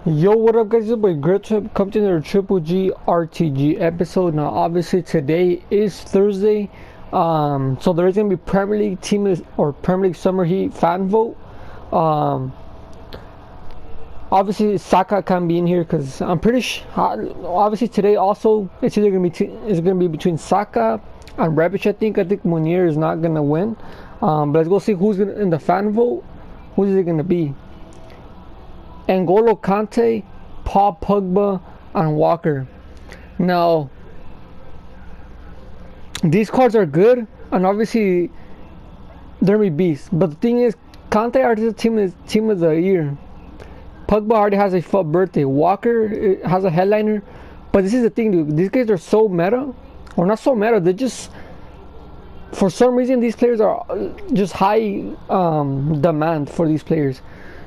Yo, what up guys, it's your boy GGG, come to another Triple G RTG episode. Now obviously today is Thursday, so there is going to be Premier League Premier League Summer Heat fan vote. Obviously Saka can't be in here because I'm pretty sure, obviously today also it's either going to be between Saka and REBIC. I think Munir is not going to win, but let's go see who's in the fan vote. Who's it going to be? KANTE, POGBA, and Walker. Now, these cards are good, and obviously they're gonna be beasts. But the thing is, KANTE already has team of the year. POGBA already has a full birthday. Walker has a headliner. But this is the thing, dude. These guys are so meta, or not so meta. They're just, for some reason, these players are just high demand for these players.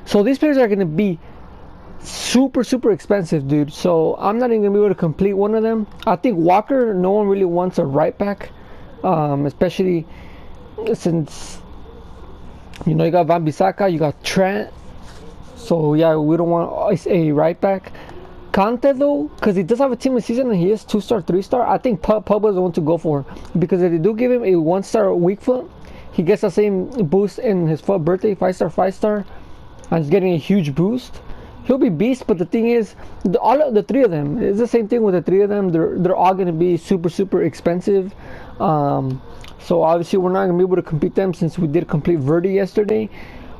So these players are gonna be super expensive, dude. So I'm not even gonna be able to complete one of them. I think Walker, no one really wants a right back, especially since you got SAKA, you got Trent. So yeah, we don't want a right back. KANTE though, because he does have a team of season and he is 2-star, 3-star. I think POGBA is the one to go for, because if they do give him a 1-star weak foot, he gets the same boost in his foot birthday, 5-star, 5-star, and he's getting a huge boost. He'll be beast. But the thing is, all of the three of them, it's the same thing with the three of them. They're all going to be super expensive. So obviously we're not going to be able to complete them since we did complete VERDI yesterday.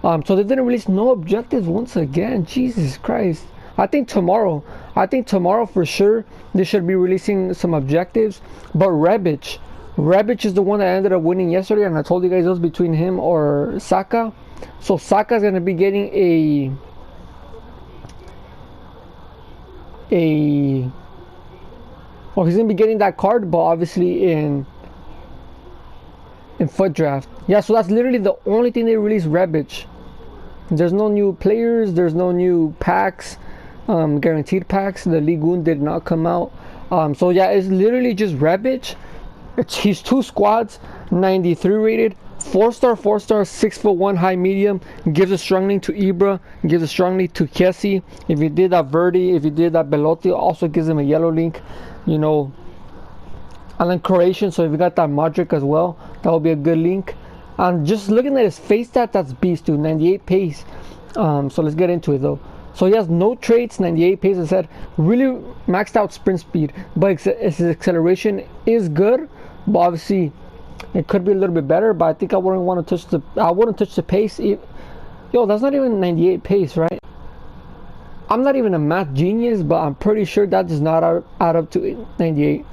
So they didn't release no objectives once again. Jesus Christ. I think tomorrow for sure they should be releasing some objectives. But REBIC is the one that ended up winning yesterday, and I told you guys it was between him or Saka. So Saka's going to be getting he's gonna be getting that card, but obviously in foot draft. Yeah, so that's literally the only thing they released REBIC. There's no new players, there's no new packs, guaranteed packs. The League One did not come out. So yeah, it's literally just REBIC. He's 2 squads, 93 rated, 4-star, 6'1", high medium. Gives a strong link to Ibra, gives a strong link to Kessie. If you did that VERDI, if you did that Belotti, also gives him a yellow link, And then Croatian, so if you got that Modric as well, that will be a good link. And just looking at his face stat, that's beast, dude. 98 pace. So let's get into it though. So he has no traits, 98 pace, as I said, really maxed out sprint speed, but his acceleration is good. But obviously it could be a little bit better, but I think I wouldn't touch the pace. Yo, that's not even 98 pace, right? I'm not even a math genius, but I'm pretty sure that does not add up to 98.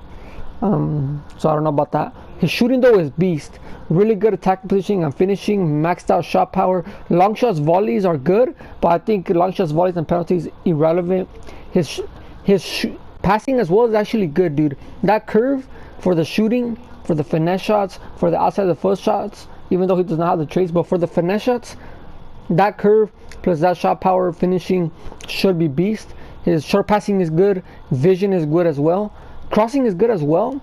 So I don't know about that. His shooting though is beast. Really good attack positioning and finishing, maxed out shot power. Long shots, volleys are good, but I think long shots, volleys, and penalties irrelevant. His passing as well is actually good, dude. That curve for the shooting, for the finesse shots, for the outside of the foot shots, even though he does not have the traits, but for the finesse shots, that curve plus that shot power finishing should be beast. His short passing is good, vision is good as well, crossing is good as well.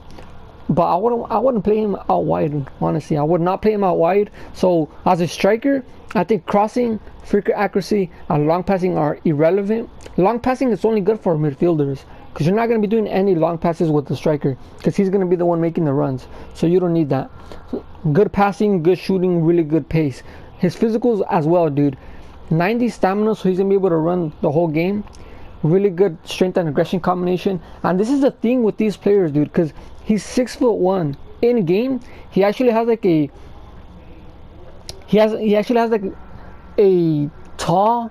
But I wouldn't play him out wide, honestly. I would not play him out wide. So as a striker, I think crossing, freaker accuracy, and long passing are irrelevant. Long passing is only good for midfielders, because you're not going to be doing any long passes with the striker, because he's going to be the one making the runs. So you don't need that. So, good passing, good shooting, really good pace. His physicals as well, dude. 90 stamina, so he's going to be able to run the whole game. Really good strength and aggression combination. And this is the thing with these players, dude, because he's 6'1". In game, he actually has like a tall,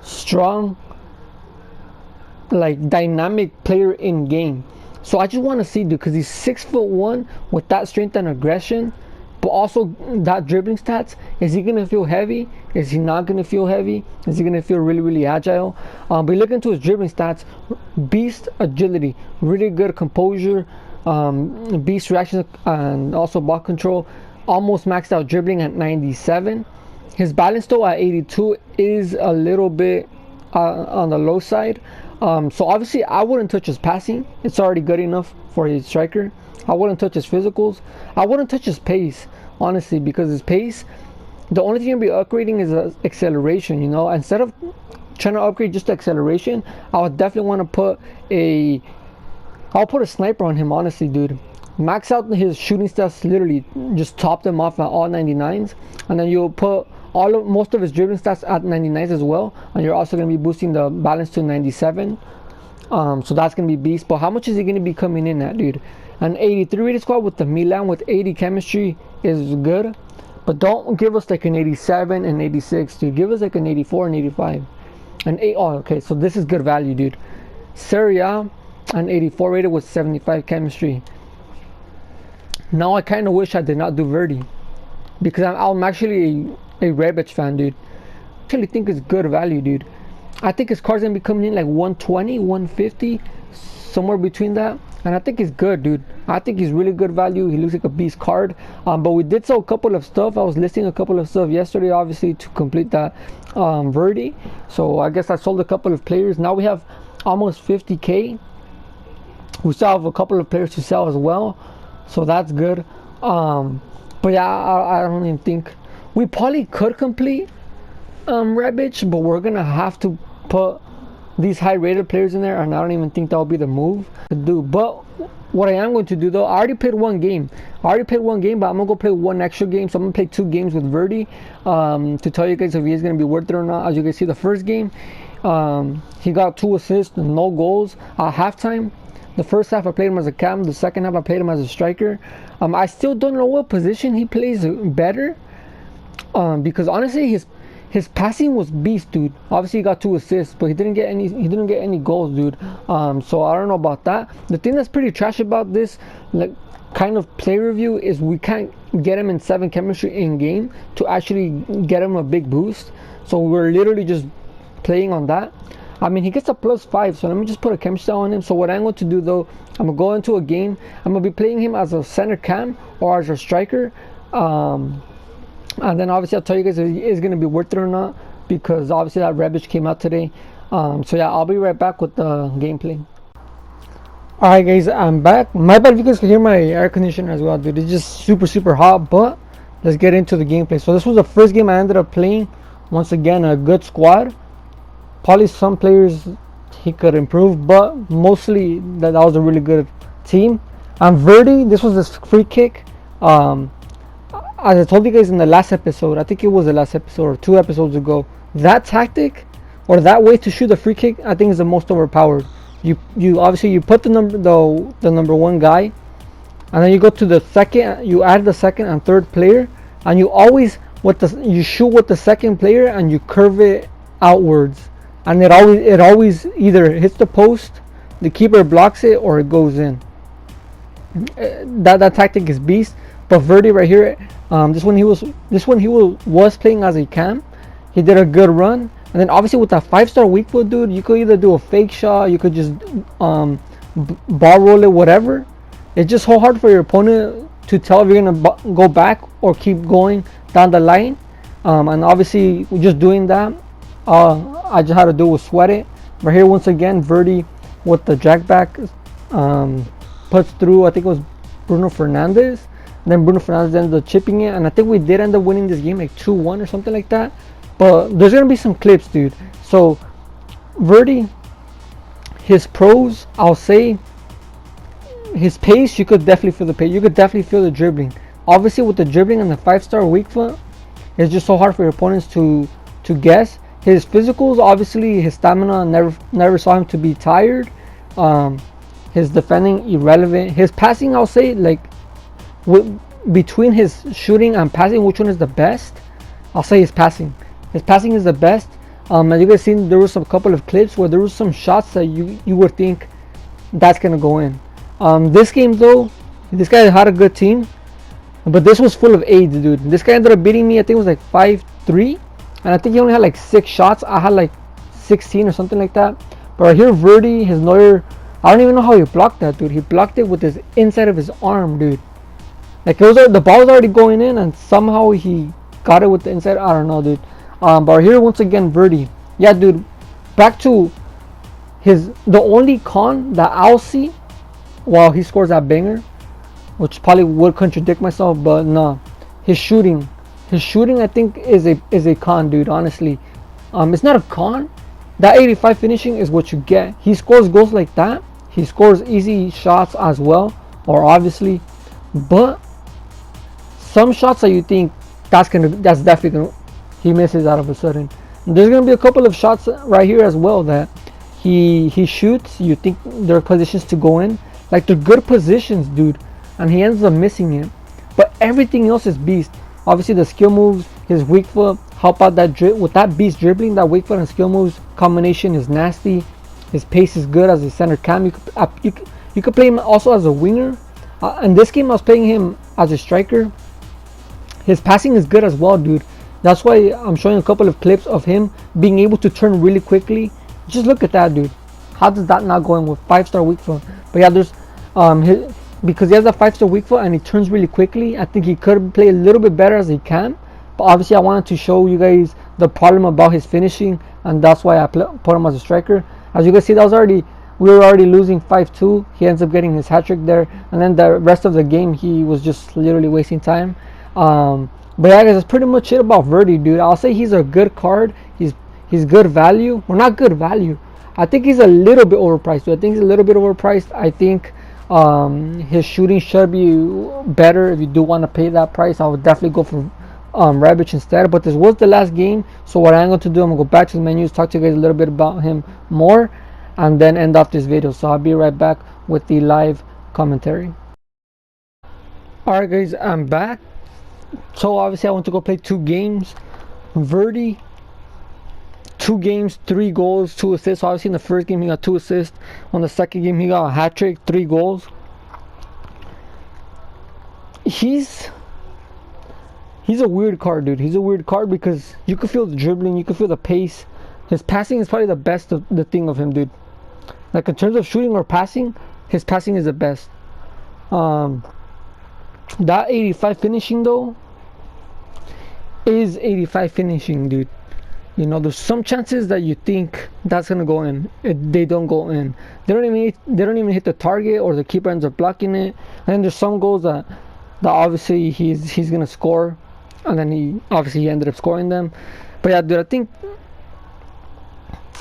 strong, like dynamic player in game. So I just want to see, dude, because he's 6'1" with that strength and aggression, but also that dribbling stats. Is he gonna feel heavy? Is he not gonna feel heavy? Is he gonna feel really agile? But you look into his dribbling stats, beast agility, really good composure, beast reaction, and also ball control. Almost maxed out dribbling at 97. His balance though at 82 is a little bit on the low side. So obviously I wouldn't touch his passing. It's already good enough for his striker. I wouldn't touch his physicals. I wouldn't touch his pace, honestly, because his pace, the only thing you'll be upgrading is acceleration. Instead of trying to upgrade just the acceleration, I would definitely want to put I'll put a sniper on him, honestly, dude. Max out his shooting stats, literally just top them off at all 99s, and then you'll put most of his dribbling stats at 99s as well, and you're also going to be boosting the balance to 97. So that's going to be beast. But how much is he going to be coming in at, dude? An 83 rated squad with the Milan with 80 chemistry is good, but don't give us like an 87 and 86, dude. Give us like an 84 and 85 and 8. Oh, okay, so this is good value, dude. SERIA, an 84 rated with 75 chemistry. Now I kind of wish I did not do VERDI, because I'm actually a REBIC fan, dude. I actually think it's good value, dude. I think his card's gonna be coming in like 120, 150, somewhere between that, and I think he's good, dude. I think he's really good value. He looks like a beast card. But we did sell a couple of stuff. I was listing a couple of stuff yesterday, obviously, to complete that VERDI. So I guess I sold a couple of players. Now we have almost 50k. We still have a couple of players to sell as well, so that's good. But yeah, I don't even think we probably could complete REBIC, but we're gonna have to put these high rated players in there, and I don't even think that'll be the move to do. But what I am going to do, though, I already played one game, but I'm gonna go play one extra game. So I'm gonna play 2 games with VERDI to tell you guys if he's gonna be worth it or not. As you guys see, the first game he got 2 assists, no goals at halftime. The first half I played him as a cam, the second half I played him as a striker. I still don't know what position he plays better, because honestly his passing was beast, dude. Obviously he got 2 assists, but he didn't get any goals, dude. So I don't know about that. The thing that's pretty trash about this like kind of play review is we can't get him in 7 chemistry in game to actually get him a big boost. So we're literally just playing on that. I mean, he gets a +5, so let me just put a chemistry on him. So what I'm going to do, though, I'm going to go into a game. I'm going to be playing him as a center cam or as a striker. And then obviously I'll tell you guys if he is going to be worth it or not, because obviously that REBIC came out today. So yeah, I'll be right back with the gameplay. Alright guys, I'm back. My bad if you guys can hear my air conditioner as well, dude. It's just super hot, but let's get into the gameplay. So this was the first game I ended up playing. Once again, a good squad. Probably some players he could improve, but mostly that was a really good team. And VERDI, this was this free kick. As I told you guys in the last episode, I think it was the last episode or 2 episodes ago, that tactic or that way to shoot the free kick, I think is the most overpowered. You obviously you put the number 1 guy, and then you go to the second, you add the second and third player, and you always you shoot with the second player and you curve it outwards, and it always either hits the post, the keeper blocks it, or it goes in. That tactic is beast. But VERDI right here, this one he was playing as a cam. He did a good run, and then obviously with that 5-star weak foot, dude, you could either do a fake shot, you could just ball roll it, whatever. It's just so hard for your opponent to tell if you're gonna go back or keep going down the line. And obviously just doing that, I just had to do was sweat it. Right here, once again, VERDI with the jack back puts through, I think it was Bruno Fernandes. Then Bruno Fernandes ended up chipping it, and I think we did end up winning this game like 2-1 or something like that. But there's gonna be some clips, dude. So VERDI, his pros, I'll say, his pace, you could definitely feel the pace. You could definitely feel the dribbling. Obviously with the dribbling and the 5-star weak foot, it's just so hard for your opponents to guess. His physicals, obviously his stamina, never saw him to be tired. His defending, irrelevant. His passing, I'll say, like, between his shooting and passing, which one is the best? I'll say his passing. His passing is the best. As you guys seen, there was a couple of clips where there was some shots that you would think that's gonna go in. This game though, this guy had a good team, but this was full of AIDS, dude. This guy ended up beating me. I think it was like 5-3, and I think he only had like 6 shots. I had like 16 or something like that. But right here, VERDI, his Neuer, I don't even know how he blocked that, dude. He blocked it with his inside of his arm, dude. Like the ball was already going in, and somehow he got it with the inside. I don't know, dude. But here once again, VERDI. Yeah, dude. Back to the only con that I'll see while he scores that banger, which probably would contradict myself, but no, his shooting I think is a con, dude. Honestly, it's not a con. that 85 finishing is what you get. He scores goals like that. He scores easy shots as well, or obviously, but some shots that you think that's definitely gonna, he misses out of a sudden. There's gonna be a couple of shots right here as well that he shoots. You think there are positions to go in, like they're good positions, dude, and he ends up missing it. But everything else is beast. Obviously the skill moves, his weak foot, help out that with that beast dribbling. That weak foot and skill moves combination is nasty. His pace is good as a center cam. You could play him also as a winger. In this game I was playing him as a striker. His passing is good as well, dude. That's why I'm showing a couple of clips of him being able to turn really quickly. Just look at that, dude. How does that not go in with 5-star weak foot? But yeah, there's because he has a 5-star weak foot and he turns really quickly. I think he could play a little bit better as he can. But obviously I wanted to show you guys the problem about his finishing, and that's why I put him as a striker. As you guys see, we were already losing 5-2. He ends up getting his hat trick there, and then the rest of the game he was just literally wasting time. But yeah, guys, that's pretty much it about VERDI, dude. I'll say he's a good card. He's good value. Well, not good value. I think he's a little bit overpriced. I think he's a little bit overpriced. I think his shooting should be better. If you do want to pay that price, I would definitely go for REBIC instead. But this was the last game, so what I'm going to do, I'm going to go back to the menus, talk to you guys a little bit about him more, and then end off this video. So I'll be right back with the live commentary. Alright guys, I'm back. So obviously I want to go play 2 games. VERDI, 2 games, 3 goals, 2 assists. So obviously in the first game he got 2 assists. On the second game he got a hat trick, 3 goals. He's a weird card, dude. He's a weird card because you can feel the dribbling, you can feel the pace. His passing is probably the best of the thing of him, dude. Like in terms of shooting or passing, his passing is the best. That 85 finishing though is 85 finishing, dude. You know, there's some chances that you think that's gonna go in. They don't go in. They don't even hit the target, or the keeper ends up blocking it. And then there's some goals that obviously he's gonna score, and then he ended up scoring them. But yeah, dude,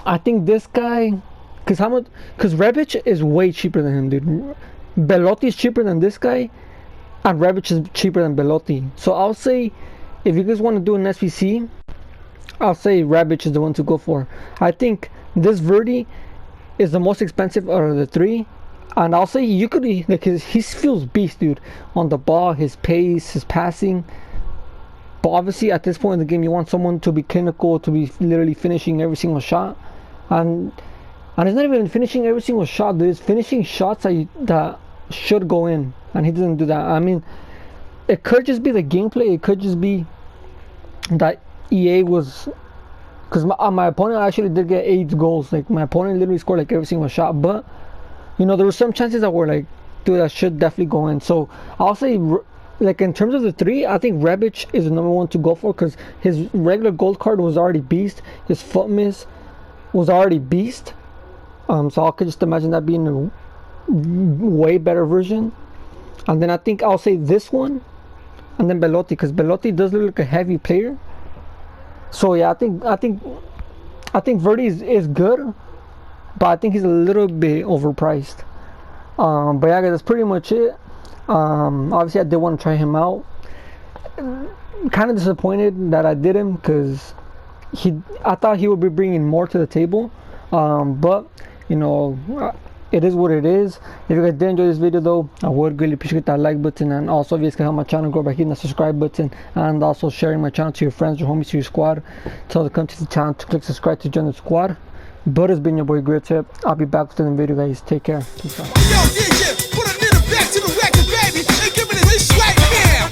I think this guy, because REBIC is way cheaper than him, dude. Belotti is cheaper than this guy, and REBIC is cheaper than Belotti. So I'll say, if you guys want to do an SBC, I'll say REBIC is the one to go for. I think this VERDI is the most expensive out of the 3, and I'll say you could, like, he feels beast, dude, on the ball, his pace, his passing. But obviously at this point in the game you want someone to be clinical, to be literally finishing every single shot, and it's not even finishing every single shot, dude. It's finishing shots that should go in, and he doesn't do that. I mean, it could just be the gameplay. It could just be that EA was, because my opponent actually did get 8 goals. Like, my opponent literally scored like every single shot, but you know, there were some chances that were like, dude, that should definitely go in. So I'll say, like, in terms of the 3, I think REBIC is the number 1 to go for, because his regular gold card was already beast. His foot miss was already beast. So I could just imagine that being a way better version. And then I think I'll say this one, and then Belotti, because Belotti does look like a heavy player. So yeah, I think VERDI is good, but I think he's a little bit overpriced. But yeah, guys, that's pretty much it. Obviously I did want to try him out. Kind of disappointed that I did him, because I thought he would be bringing more to the table. But you know, it is what it is. If you guys did enjoy this video though, I would really appreciate that like button, and also if you guys can help my channel grow by hitting the subscribe button, and also sharing my channel to your friends, your homies, to your squad. Tell them to come to the channel to click subscribe to join the squad. But it's been your boy GGG. I'll be back with another video, guys. Take care. Peace out. Yo, DJ, put a little back to the record, baby, and give me this right now.